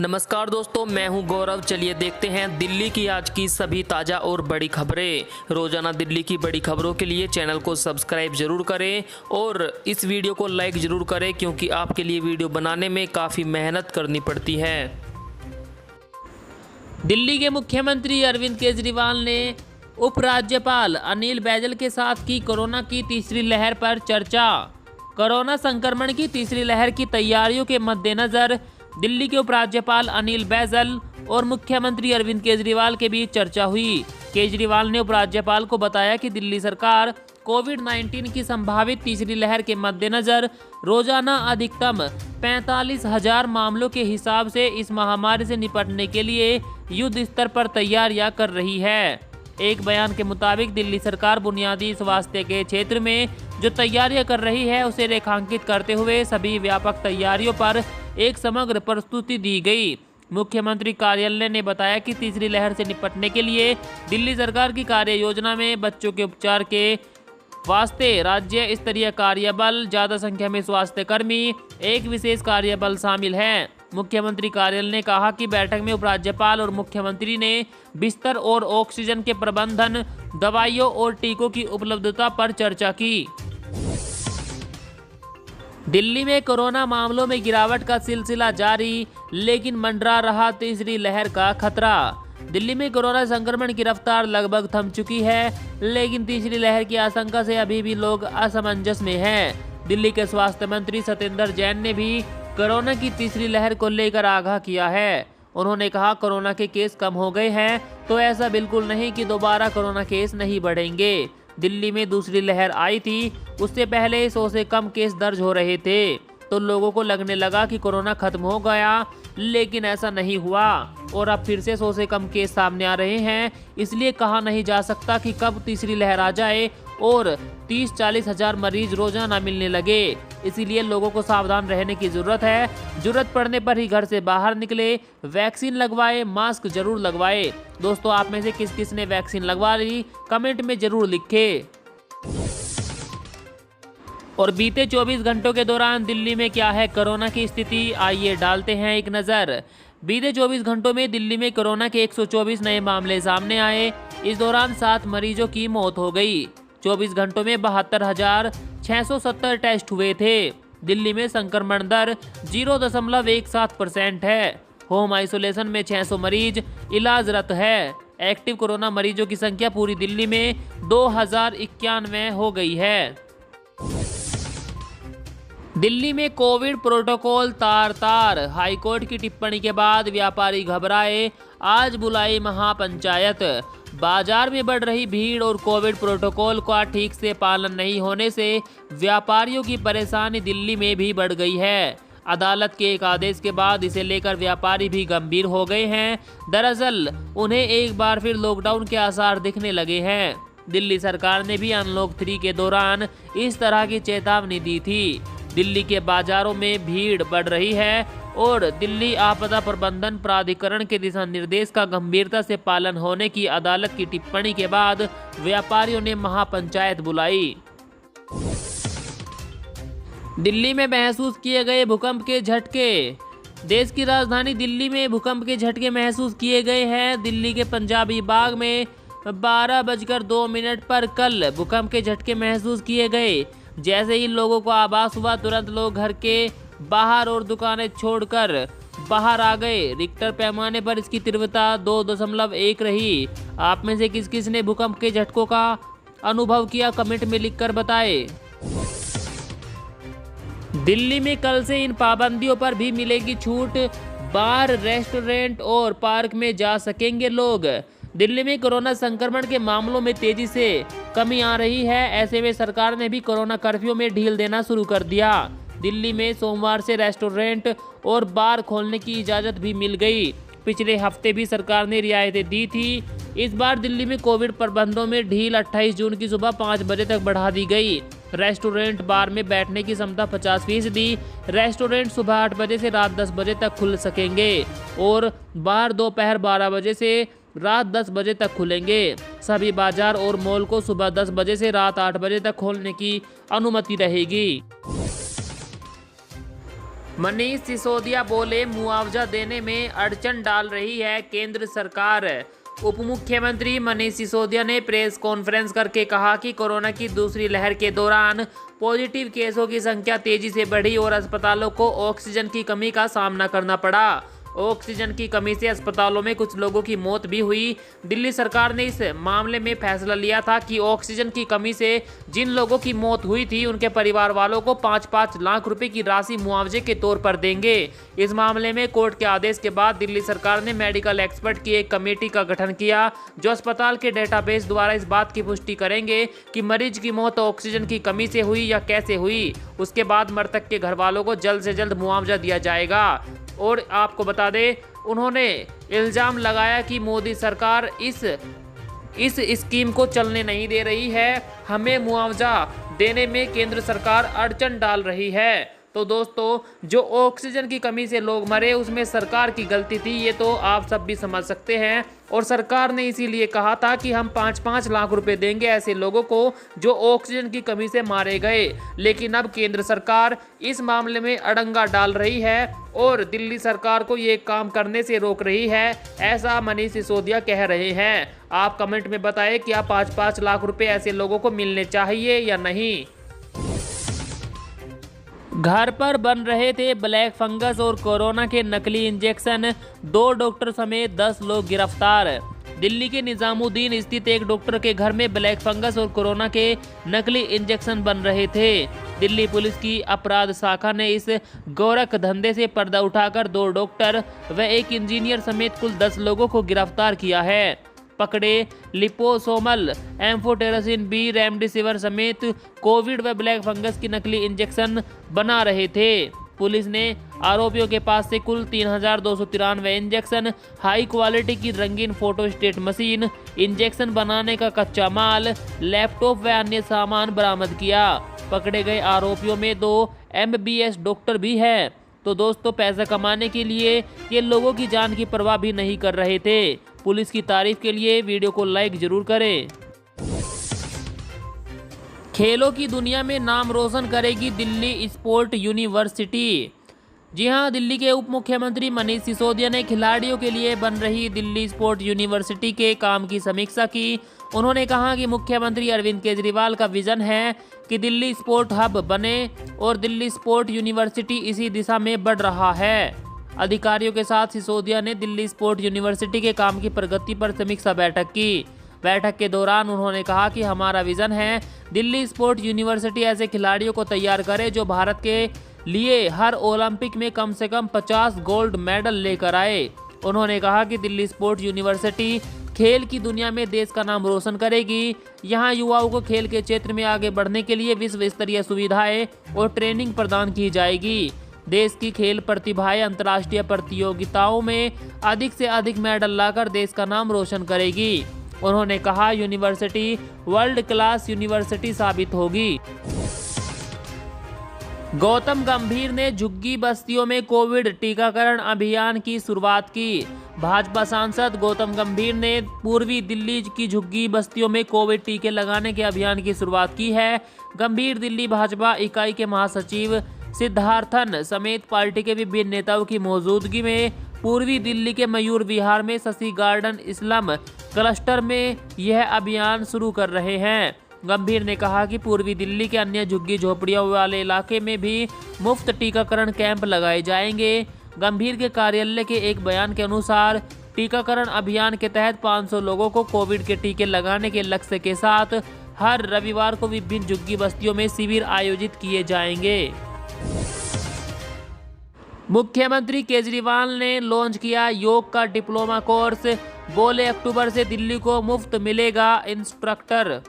नमस्कार दोस्तों, मैं हूं गौरव। चलिए देखते हैं दिल्ली की आज की सभी ताज़ा और बड़ी खबरें। रोजाना दिल्ली की बड़ी खबरों के लिए चैनल को सब्सक्राइब जरूर करें और इस वीडियो को लाइक जरूर करें, क्योंकि आपके लिए वीडियो बनाने में काफ़ी मेहनत करनी पड़ती है। दिल्ली के मुख्यमंत्री अरविंद केजरीवाल ने उपराज्यपाल अनिल बैजल के साथ की कोरोना की तीसरी लहर पर चर्चा। कोरोना संक्रमण की तीसरी लहर की तैयारियों के मद्देनजर दिल्ली के उपराज्यपाल अनिल बैजल और मुख्यमंत्री अरविंद केजरीवाल के बीच चर्चा हुई। केजरीवाल ने उपराज्यपाल को बताया कि दिल्ली सरकार कोविड-19 की संभावित तीसरी लहर के मद्देनजर रोजाना अधिकतम 45,000 मामलों के हिसाब से इस महामारी से निपटने के लिए युद्ध स्तर पर तैयारियां कर रही है। एक बयान के मुताबिक दिल्ली सरकार बुनियादी स्वास्थ्य के क्षेत्र में जो तैयारियां कर रही है उसे रेखांकित करते हुए सभी व्यापक तैयारियों पर एक समग्र प्रस्तुति दी गई। मुख्यमंत्री कार्यालय ने बताया कि तीसरी लहर से निपटने के लिए दिल्ली सरकार की कार्य योजना में बच्चों के उपचार के वास्ते राज्य स्तरीय कार्यबल, ज्यादा संख्या में स्वास्थ्य कर्मी, एक विशेष कार्यबल शामिल है। मुख्यमंत्री कार्यालय ने कहा कि बैठक में उपराज्यपाल और मुख्यमंत्री ने बिस्तर और ऑक्सीजन के प्रबंधन, दवाइयों और टीकों की उपलब्धता पर चर्चा की। दिल्ली में कोरोना मामलों में गिरावट का सिलसिला जारी, लेकिन मंडरा रहा तीसरी लहर का खतरा। दिल्ली में कोरोना संक्रमण की रफ्तार लगभग थम चुकी है, लेकिन तीसरी लहर की आशंका से अभी भी लोग असमंजस में हैं। दिल्ली के स्वास्थ्य मंत्री सत्येंद्र जैन ने भी कोरोना की तीसरी लहर को लेकर आगाह किया है। उन्होंने कहा, कोरोना के केस कम हो गए हैं तो ऐसा बिल्कुल नहीं कि दोबारा कोरोना केस नहीं बढ़ेंगे। दिल्ली में दूसरी लहर आई थी, उससे पहले 100 से कम केस दर्ज हो रहे थे, तो लोगों को लगने लगा कि कोरोना खत्म हो गया, लेकिन ऐसा नहीं हुआ और अब फिर से 100 से कम केस सामने आ रहे हैं। इसलिए कहा नहीं जा सकता कि कब तीसरी लहर आ जाए और 30-40 हजार मरीज रोजाना मिलने लगे। इसीलिए लोगों को सावधान रहने की जरूरत है। जरूरत पड़ने पर ही घर से बाहर निकले, वैक्सीन लगवाए, मास्क जरूर लगवाए। दोस्तों, आप में से किस किस ने वैक्सीन लगवा ली, कमेंट में जरूर लिखें। और बीते 24 घंटों के दौरान दिल्ली में क्या है कोरोना की स्थिति, आइए डालते हैं एक नज़र। बीते 24 घंटों में दिल्ली में कोरोना के 124 नए मामले सामने आए। इस दौरान 7 मरीजों की मौत हो गई। 24 घंटों में 72,670 टेस्ट हुए थे। दिल्ली में संक्रमण दर 0.17% है। होम आइसोलेशन में 600 मरीज इलाजरत है। एक्टिव कोरोना मरीजों की संख्या पूरी दिल्ली में 2091 हो गई है। दिल्ली में कोविड प्रोटोकॉल तार-तार, हाईकोर्ट की टिप्पणी के बाद व्यापारी घबराए, आज बुलाई महापंचायत। बाजार में बढ़ रही भीड़ और कोविड प्रोटोकॉल का ठीक से पालन नहीं होने से व्यापारियों की परेशानी दिल्ली में भी बढ़ गई है। अदालत के एक आदेश के बाद इसे लेकर व्यापारी भी गंभीर हो गए हैं। दरअसल उन्हें एक बार फिर लॉकडाउन के आसार दिखने लगे हैं। दिल्ली सरकार ने भी अनलॉक 3 के दौरान इस तरह की चेतावनी दी थी। दिल्ली के बाजारों में भीड़ बढ़ रही है और दिल्ली आपदा प्रबंधन प्राधिकरण के दिशा निर्देश का गंभीरता से पालन होने की अदालत की टिप्पणी के बाद व्यापारियों ने महापंचायत बुलाई। दिल्ली में महसूस किए गए भूकंप के झटके। देश की राजधानी दिल्ली में भूकंप के झटके महसूस किए गए हैं। दिल्ली के पंजाबी बाग में 12:02 पर कल भूकंप के झटके महसूस किए गए। जैसे ही लोगों को आभास हुआ, तुरंत लोग घर के बाहर और दुकानें छोड़कर बाहर आ गए। रिक्टर पैमाने पर इसकी तीव्रता 2.1 रही। आप में से किस किस ने भूकंप के झटकों का अनुभव किया, कमेंट में लिखकर बताएं। दिल्ली में कल से इन पाबंदियों पर भी मिलेगी छूट। बार, रेस्टोरेंट और पार्क में जा सकेंगे लोग। दिल्ली में कोरोना संक्रमण के मामलों में तेजी से कमी आ रही है। ऐसे में सरकार ने भी कोरोना कर्फ्यू में ढील देना शुरू कर दिया। दिल्ली में सोमवार से रेस्टोरेंट और बार खोलने की इजाज़त भी मिल गई। पिछले हफ्ते भी सरकार ने रियायतें दी थी। इस बार दिल्ली में कोविड प्रबंधों में ढील 28 जून की सुबह 5 बजे तक बढ़ा दी गई। रेस्टोरेंट, बार में बैठने की क्षमता 50%। रेस्टोरेंट सुबह 8 बजे से रात 10 बजे तक खुल सकेंगे और बार दोपहर 12 बजे से रात 10 बजे तक खुलेंगे। सभी बाजार और मॉल को सुबह 10 बजे से रात 8 बजे तक खोलने की अनुमति रहेगी। मनीष सिसोदिया बोले, मुआवजा देने में अड़चन डाल रही है केंद्र सरकार। उप मुख्यमंत्री मनीष सिसोदिया ने प्रेस कॉन्फ्रेंस करके कहा कि कोरोना की दूसरी लहर के दौरान पॉजिटिव केसों की संख्या तेजी से बढ़ी और अस्पतालों को ऑक्सीजन की कमी का सामना करना पड़ा। ऑक्सीजन की कमी से अस्पतालों में कुछ लोगों की मौत भी हुई। दिल्ली सरकार ने इस मामले में फैसला लिया था कि ऑक्सीजन की कमी से जिन लोगों की मौत हुई थी उनके परिवार वालों को 5-5 लाख रुपए की राशि मुआवजे के तौर पर देंगे। इस मामले में कोर्ट के आदेश के बाद दिल्ली सरकार ने मेडिकल एक्सपर्ट की एक कमेटी का गठन किया जो अस्पताल के डेटाबेस द्वारा इस बात की पुष्टि करेंगे कि मरीज की मौत ऑक्सीजन की कमी से हुई या कैसे हुई। उसके बाद मृतक के घर वालों को जल्द से जल्द मुआवजा दिया जाएगा। और आपको बता दें, उन्होंने इल्जाम लगाया कि मोदी सरकार इस स्कीम को चलने नहीं दे रही है, हमें मुआवजा देने में केंद्र सरकार अड़चन डाल रही है। तो दोस्तों, जो ऑक्सीजन की कमी से लोग मरे उसमें सरकार की गलती थी, ये तो आप सब भी समझ सकते हैं। और सरकार ने इसीलिए कहा था कि हम 5-5 लाख रुपए देंगे ऐसे लोगों को जो ऑक्सीजन की कमी से मारे गए। लेकिन अब केंद्र सरकार इस मामले में अड़ंगा डाल रही है और दिल्ली सरकार को ये काम करने से रोक रही है, ऐसा मनीष सिसोदिया कह रहे हैं। आप कमेंट में बताएं कि आप 5-5 लाख रुपए ऐसे लोगों को मिलने चाहिए या नहीं। घर पर बन रहे थे ब्लैक फंगस और कोरोना के नकली इंजेक्शन, 2 डॉक्टर समेत 10 लोग गिरफ्तार। दिल्ली के निजामुद्दीन स्थित एक डॉक्टर के घर में ब्लैक फंगस और कोरोना के नकली इंजेक्शन बन रहे थे। दिल्ली पुलिस की अपराध शाखा ने इस गोरख धंधे से पर्दा उठाकर 2 डॉक्टर व एक इंजीनियर समेत कुल 10 लोगों को गिरफ्तार किया है। पकड़े लिपोसोमल, एम्फोटेरासिन बी, रेमडेसिविर समेत कोविड व ब्लैक फंगस की नकली इंजेक्शन बना रहे थे। पुलिस ने आरोपियों के पास से कुल 3293 इंजेक्शन, हाई क्वालिटी की रंगीन फोटोस्टेट मशीन, इंजेक्शन बनाने का कच्चा माल, लैपटॉप व अन्य सामान बरामद किया। पकड़े गए आरोपियों में 2 MBBS डॉक्टर भी हैं। तो दोस्तों, पैसा कमाने के लिए ये लोगों की जान की परवाह भी नहीं कर रहे थे। पुलिस की तारीफ के लिए वीडियो को लाइक जरूर करें। खेलों की दुनिया में नाम रोशन करेगी दिल्ली स्पोर्ट यूनिवर्सिटी। जी हां, दिल्ली के उप मुख्यमंत्री मनीष सिसोदिया ने खिलाड़ियों के लिए बन रही दिल्ली स्पोर्ट यूनिवर्सिटी के काम की समीक्षा की। उन्होंने कहा कि मुख्यमंत्री अरविंद केजरीवाल का विजन है कि दिल्ली स्पोर्ट हब बने और दिल्ली स्पोर्ट यूनिवर्सिटी इसी दिशा में बढ़ रहा है। अधिकारियों के साथ सिसोदिया ने दिल्ली स्पोर्ट यूनिवर्सिटी के काम की प्रगति पर समीक्षा बैठक की। बैठक के दौरान उन्होंने कहा कि हमारा विजन है दिल्ली स्पोर्ट यूनिवर्सिटी ऐसे खिलाड़ियों को तैयार करे जो भारत के लिए हर ओलंपिक में कम से कम 50 गोल्ड मेडल लेकर आए। उन्होंने कहा कि दिल्ली स्पोर्ट यूनिवर्सिटी खेल की दुनिया में देश का नाम रोशन करेगी। यहाँ युवाओं को खेल के क्षेत्र में आगे बढ़ने के लिए विश्व स्तरीय सुविधाएं और ट्रेनिंग प्रदान की जाएगी। देश की खेल प्रतिभाएं अंतर्राष्ट्रीय प्रतियोगिताओं में अधिक से अधिक मेडल लाकर देश का नाम रोशन करेगी। उन्होंने कहा, यूनिवर्सिटी वर्ल्ड क्लास यूनिवर्सिटी साबित होगी। गौतम गंभीर ने झुग्गी बस्तियों में कोविड टीकाकरण अभियान की शुरुआत की। भाजपा सांसद गौतम गंभीर ने पूर्वी दिल्ली की झुग्गी बस्तियों में कोविड टीके लगाने के अभियान की शुरुआत की है। गंभीर दिल्ली भाजपा इकाई के महासचिव सिद्धार्थन समेत पार्टी के विभिन्न नेताओं की मौजूदगी में पूर्वी दिल्ली के मयूर विहार में शशि गार्डन इस्लाम क्लस्टर में यह अभियान शुरू कर रहे हैं। गंभीर ने कहा कि पूर्वी दिल्ली के अन्य झुग्गी झोपड़ियों वाले इलाके में भी मुफ्त टीकाकरण कैंप लगाए जाएंगे। गंभीर के कार्यालय के एक बयान के अनुसार टीकाकरण अभियान के तहत 500 लोगों को कोविड के टीके लगाने के लक्ष्य के साथ हर रविवार को विभिन्न झुग्गी बस्तियों में शिविर आयोजित किए जाएंगे। मुख्यमंत्री केजरीवाल ने लॉन्च किया योग का डिप्लोमा कोर्स। बोले, अक्टूबर से दिल्ली को मुफ्त मिलेगा इंस्ट्रक्टर।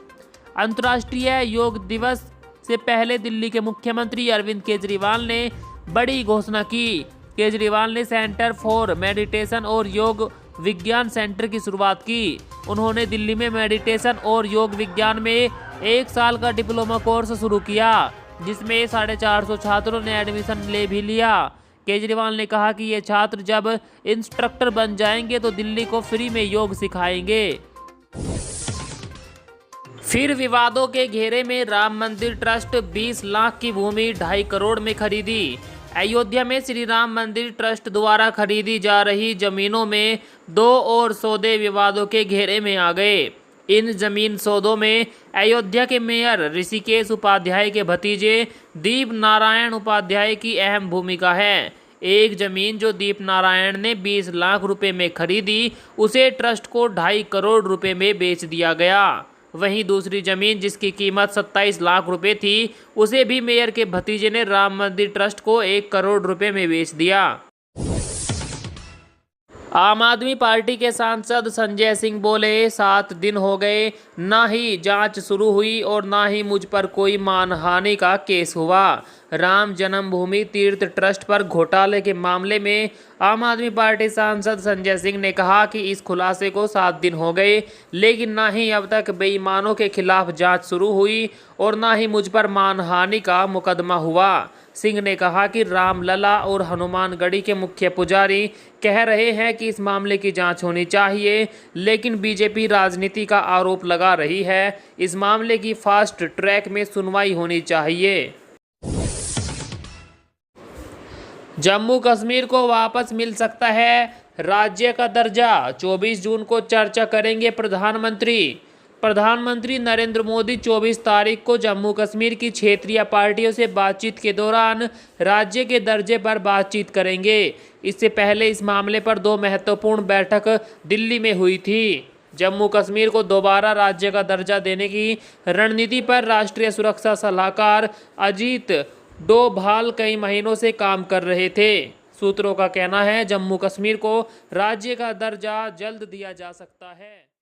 अंतर्राष्ट्रीय योग दिवस से पहले दिल्ली के मुख्यमंत्री अरविंद केजरीवाल ने बड़ी घोषणा की। केजरीवाल ने सेंटर फॉर मेडिटेशन और योग विज्ञान सेंटर की शुरुआत की। उन्होंने दिल्ली में मेडिटेशन और योग विज्ञान में 1 साल का डिप्लोमा कोर्स शुरू किया, जिसमें 450 छात्रों ने एडमिशन ले भी लिया। केजरीवाल ने कहा कि ये छात्र जब इंस्ट्रक्टर बन जाएंगे तो दिल्ली को फ्री में योग सिखाएंगे। फिर विवादों के घेरे में राम मंदिर ट्रस्ट 20 लाख की भूमि 2.5 करोड़ में खरीदी। अयोध्या में श्री राम मंदिर ट्रस्ट द्वारा खरीदी जा रही जमीनों में 2 और सौदे विवादों के घेरे में आ गए। इन जमीन सौदों में अयोध्या के मेयर ऋषिकेश उपाध्याय के भतीजे दीप नारायण उपाध्याय की अहम भूमिका है। एक जमीन जो दीप नारायण ने 20 लाख रुपए में खरीदी, उसे ट्रस्ट को 2.5 करोड़ रुपए में बेच दिया गया। वहीं दूसरी जमीन जिसकी कीमत 27 लाख रुपए थी, उसे भी मेयर के भतीजे ने राम मंदिर ट्रस्ट को 1 करोड़ रुपए में बेच दिया। आम आदमी पार्टी के सांसद संजय सिंह बोले, 7 दिन हो गए, ना ही जांच शुरू हुई और ना ही मुझ पर कोई मानहानि का केस हुआ। राम जन्मभूमि तीर्थ ट्रस्ट पर घोटाले के मामले में आम आदमी पार्टी सांसद संजय सिंह ने कहा कि इस खुलासे को 7 दिन हो गए, लेकिन ना ही अब तक बेईमानों के खिलाफ जांच शुरू हुई और ना ही मुझ पर मानहानि का मुकदमा हुआ। सिंह ने कहा कि रामलला और हनुमानगढ़ी के मुख्य पुजारी कह रहे हैं कि इस मामले की जांच होनी चाहिए, लेकिन बीजेपी राजनीति का आरोप लगा रही है। इस मामले की फास्ट ट्रैक में सुनवाई होनी चाहिए। जम्मू कश्मीर को वापस मिल सकता है राज्य का दर्जा, 24 जून को चर्चा करेंगे प्रधानमंत्री नरेंद्र मोदी 24 तारीख को जम्मू कश्मीर की क्षेत्रीय पार्टियों से बातचीत के दौरान राज्य के दर्जे पर बातचीत करेंगे। इससे पहले इस मामले पर 2 महत्वपूर्ण बैठक दिल्ली में हुई थी। जम्मू कश्मीर को दोबारा राज्य का दर्जा देने की रणनीति पर राष्ट्रीय सुरक्षा सलाहकार अजीत डोभाल कई महीनों से काम कर रहे थे। सूत्रों का कहना है जम्मू कश्मीर को राज्य का दर्जा जल्द दिया जा सकता है।